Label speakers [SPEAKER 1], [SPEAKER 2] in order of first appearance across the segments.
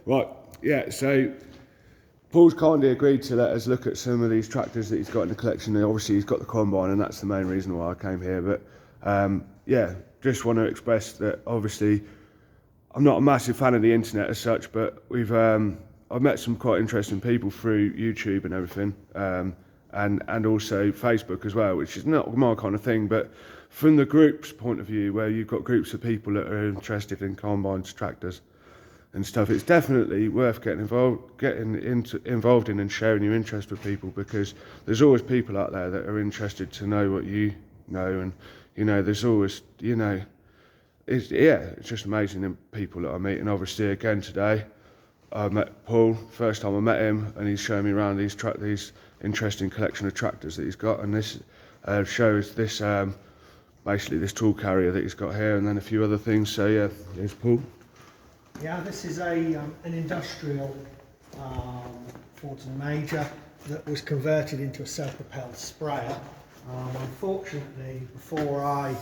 [SPEAKER 1] Right, yeah, so Paul's kindly agreed to let us look at some of these tractors that he's got in the collection. And obviously he's got the combine, and that's the main reason why I came here. But yeah, just want to express that obviously I'm not a massive fan of the internet as such, but I've met some quite interesting people through YouTube and everything, and also Facebook as well, which is not my kind of thing, but from the group's point of view, where you've got groups of people that are interested in combines, tractors and stuff, it's definitely worth getting involved in and sharing your interest with people, because there's always people out there that are interested to know what you know, and there's always it's just amazing the people that I meet. And obviously again today I met Paul, first time I met him, and he's showing me around these interesting collection of tractors that he's got, and this shows this basically this tool carrier that he's got here, and then a few other things. So yeah, here's Paul.
[SPEAKER 2] Yeah, this is an industrial Fortin Major that was converted into a self-propelled sprayer. Unfortunately, before I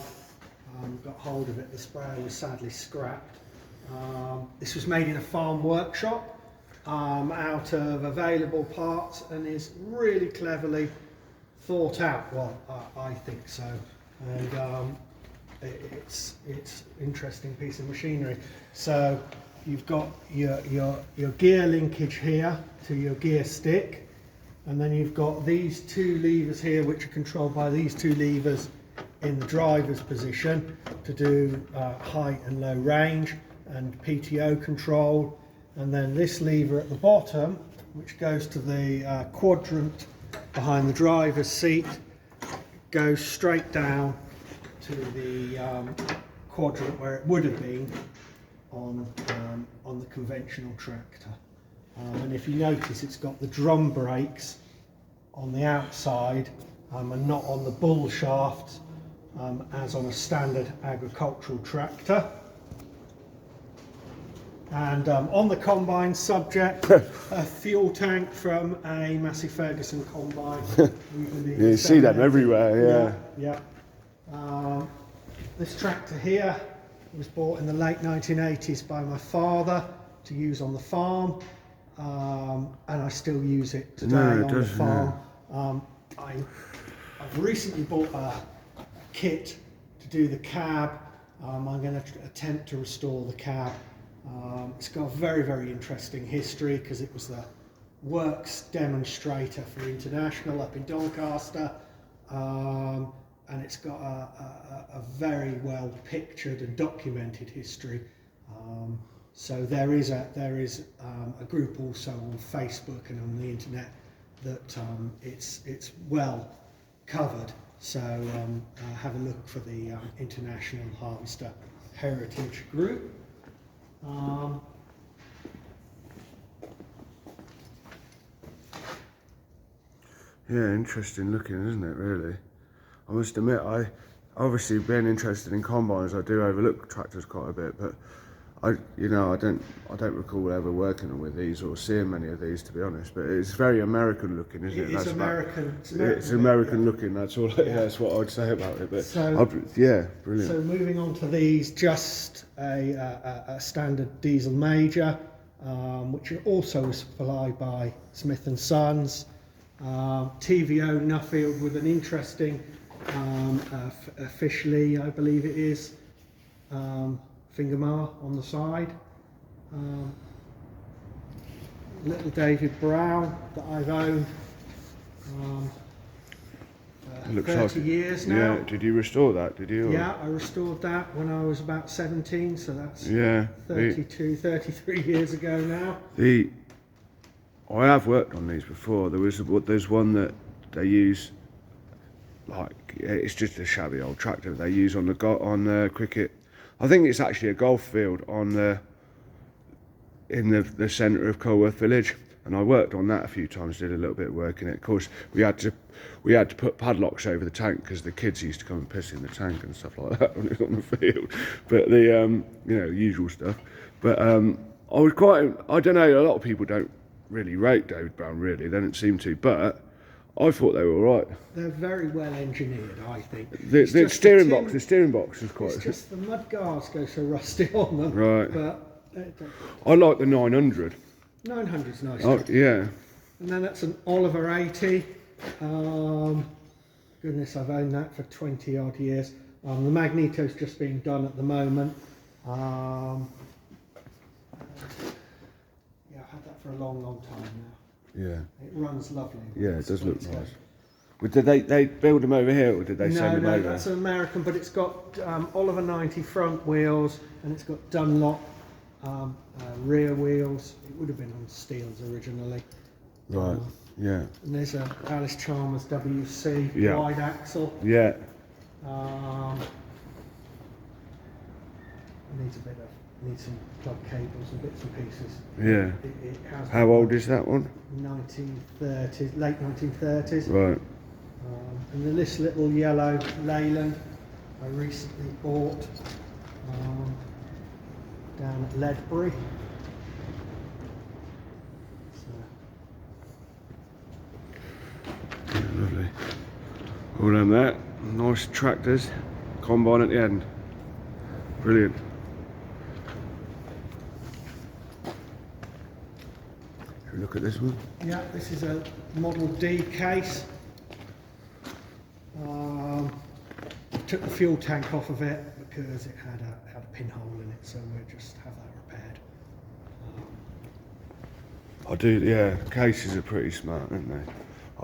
[SPEAKER 2] got hold of it, the sprayer was sadly scrapped. This was made in a farm workshop out of available parts, and is really cleverly thought out. Well, I think so, and it's interesting piece of machinery. So you've got your gear linkage here to your gear stick, and then you've got these two levers here, which are controlled by these two levers in the driver's position to do height and low range and PTO control, and then this lever at the bottom, which goes to the quadrant behind the driver's seat, goes straight down to the quadrant where it would have been on the conventional tractor. And if you notice, it's got the drum brakes on the outside and not on the bull shafts as on a standard agricultural tractor. And on the combine subject, a fuel tank from a Massey Ferguson combine.
[SPEAKER 1] You see them everywhere,
[SPEAKER 2] yeah. This tractor here was bought in the late 1980s by my father to use on the farm, and I still use it today on the farm. Yeah. I've recently bought a kit to do the cab. I'm going to attempt to restore the cab. It's got a very, very interesting history, because it was the works demonstrator for International up in Doncaster, and it's got a very well pictured and documented history. So there is a group also on Facebook and on the internet that it's well covered. So have a look for the International Harvester Heritage Group.
[SPEAKER 1] Yeah, interesting looking, isn't it, really? I must admit, I obviously, being interested in combines, I do overlook tractors quite a bit, but I don't recall ever working with these or seeing many of these, to be honest. But it's very American looking, isn't it?
[SPEAKER 2] It's American.
[SPEAKER 1] It's American looking. That's all. Yeah, that's what I'd say about it. But
[SPEAKER 2] so,
[SPEAKER 1] yeah, brilliant.
[SPEAKER 2] So moving on to these, just a standard diesel major, which also was supplied by Smith and Sons. TVO Nuffield with an interesting, officially I believe it is, finger mar on the side. Little David Brown that I've owned for 30 years now.
[SPEAKER 1] Yeah, did you restore that, did you? Or?
[SPEAKER 2] Yeah, I restored that when I was about 17, so that's 33 years ago now.
[SPEAKER 1] I have worked on these before. There's one that they use, like, it's just a shabby old tractor they use on the cricket. I think it's actually a golf field in the centre of Colworth Village, and I worked on that a few times. Did a little bit of work in it. Of course, we had to put padlocks over the tank because the kids used to come and piss in the tank and stuff like that when it was on the field. But the usual stuff. But I don't know. A lot of people don't really rate David Brown. Really, they don't seem to. But I thought they were all right.
[SPEAKER 2] They're very well engineered, I think.
[SPEAKER 1] The steering box is quite.
[SPEAKER 2] It's just the mud guards go so rusty on them.
[SPEAKER 1] Right.
[SPEAKER 2] But
[SPEAKER 1] I like the 900.
[SPEAKER 2] 900's nice.
[SPEAKER 1] Oh, yeah.
[SPEAKER 2] And then that's an Oliver 80. Goodness, I've owned that for 20 odd years. The Magneto's just being done at the moment. Yeah, I've had that for a long time now.
[SPEAKER 1] Yeah.
[SPEAKER 2] It runs lovely.
[SPEAKER 1] Yeah, it does look nice. Well, did they build them over here, or did they send them over?
[SPEAKER 2] No, that's an American, but it's got Oliver 90 front wheels, and it's got Dunlop rear wheels. It would have been on steels originally.
[SPEAKER 1] Right. Yeah.
[SPEAKER 2] And there's a Alice Chalmers WC wide axle.
[SPEAKER 1] Yeah.
[SPEAKER 2] Needs some plug cables and bits and pieces.
[SPEAKER 1] Yeah.
[SPEAKER 2] It has
[SPEAKER 1] How old is that one?
[SPEAKER 2] 1930s, late 1930s.
[SPEAKER 1] Right.
[SPEAKER 2] And this little yellow Leyland I recently bought down at Ledbury.
[SPEAKER 1] Yeah, lovely. All done that. Nice tractors. Combine at the end. Brilliant. Should we look at this one?
[SPEAKER 2] Yeah, this is a Model D case. Took the fuel tank off of it because it had a pinhole in it, so we'll just have that repaired.
[SPEAKER 1] I do, yeah, cases are pretty smart, aren't they?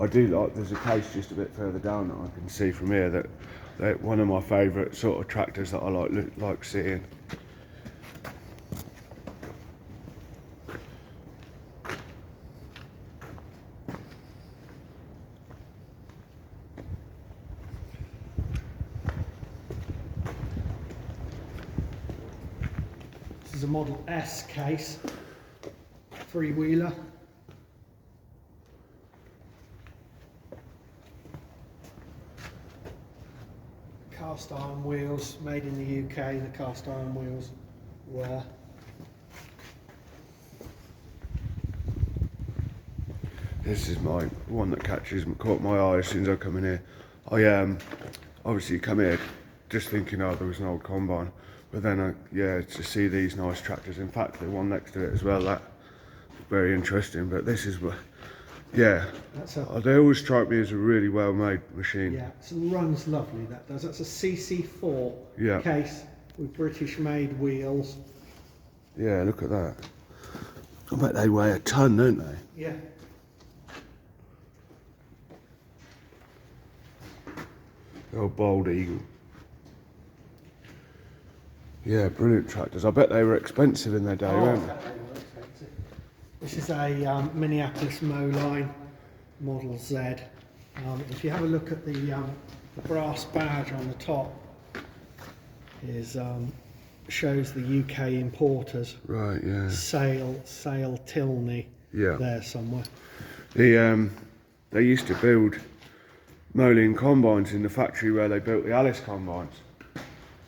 [SPEAKER 1] I do like, there's a case just a bit further down that I can see from here that one of my favourite sort of tractors that I like seeing.
[SPEAKER 2] This is a Model S case, three-wheeler. Cast iron wheels, made in the UK, the cast iron wheels were.
[SPEAKER 1] This is my one that caught my eye as soon as I come in here. I obviously come here just thinking, oh, there was an old combine, but then to see these nice tractors. In fact, the one next to it as well, that's very interesting. But this is, yeah, they always strike me as a really well-made machine.
[SPEAKER 2] Yeah, it runs lovely. That does. That's a CC4 case with British-made wheels.
[SPEAKER 1] Yeah, look at that. I bet they weigh a ton, don't they?
[SPEAKER 2] Yeah.
[SPEAKER 1] The old bald eagle. Yeah, brilliant tractors. I bet they were expensive in their day, weren't they?
[SPEAKER 2] This is a Minneapolis Moline Model Z. If you have a look at the brass badge on the top, shows the UK importers.
[SPEAKER 1] Right, yeah.
[SPEAKER 2] Sale Tilney.
[SPEAKER 1] Yeah.
[SPEAKER 2] There somewhere.
[SPEAKER 1] They used to build Moline combines in the factory where they built the Alice combines.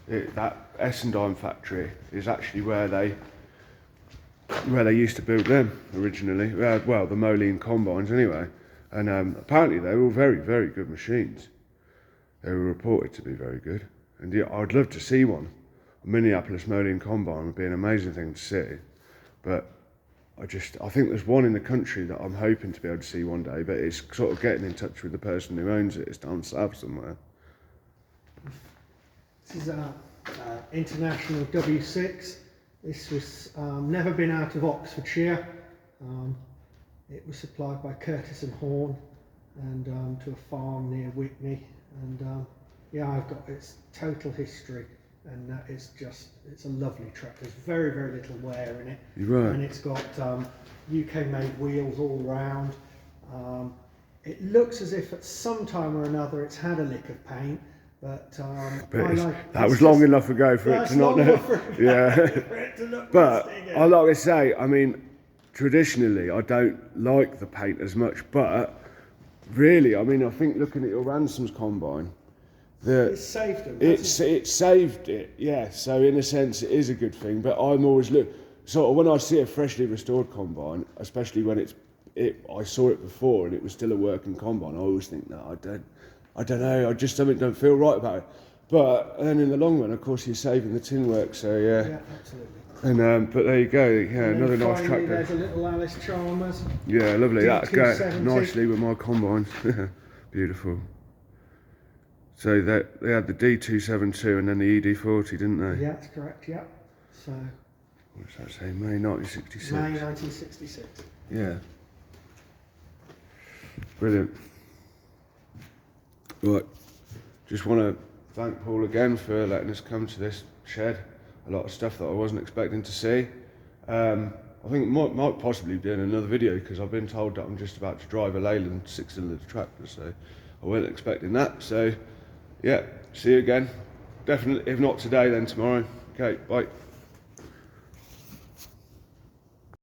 [SPEAKER 1] That Essendine factory is actually where they used to build them originally. Well, the Moline combines anyway. And apparently they were very, very good machines. They were reported to be very good. And yeah, I'd love to see one. A Minneapolis Moline combine would be an amazing thing to see. But I think there's one in the country that I'm hoping to be able to see one day, but it's sort of getting in touch with the person who owns it. It's down south somewhere.
[SPEAKER 2] This is an International W6. This was never been out of Oxfordshire. It was supplied by Curtis and Horn and to a farm near Whitney. And yeah, I've got its total history, and that is it's a lovely truck. There's very, very little wear in it.
[SPEAKER 1] You're right.
[SPEAKER 2] And it's got UK made wheels all round. It looks as if at some time or another it's had a lick of paint. But
[SPEAKER 1] that was long enough ago for it to not know. Yeah. But I like to say, I mean, traditionally I don't like the paint as much, but really, I mean, I think looking at your Ransom's combine,
[SPEAKER 2] it saved them.
[SPEAKER 1] It saved it, yeah. So in a sense, it is a good thing. But I'm always when I see a freshly restored combine, especially when I saw it before and it was still a working combine, I always think, no, I don't know, something don't feel right about it. But then in the long run, of course, you're saving the tin work, so yeah.
[SPEAKER 2] Yeah, absolutely.
[SPEAKER 1] And but there you go. Yeah,
[SPEAKER 2] And then
[SPEAKER 1] another nice
[SPEAKER 2] finally,
[SPEAKER 1] tractor.
[SPEAKER 2] there's a little Alice Chalmers.
[SPEAKER 1] Yeah, lovely. That's great.
[SPEAKER 2] D270.
[SPEAKER 1] Nicely with my combine. Beautiful. So they had the D272 and then the ED40, didn't they?
[SPEAKER 2] Yeah, that's correct, yeah. So,
[SPEAKER 1] What's that say? May 1966.
[SPEAKER 2] May 1966.
[SPEAKER 1] Yeah. Brilliant. Right. Just want to thank Paul again for letting us come to this shed. A lot of stuff that I wasn't expecting to see. I think it might possibly be in another video because I've been told that I'm just about to drive a Leyland 6-cylinder tractor, so I wasn't expecting that. So, yeah, see you again. Definitely, if not today, then tomorrow. Okay, bye.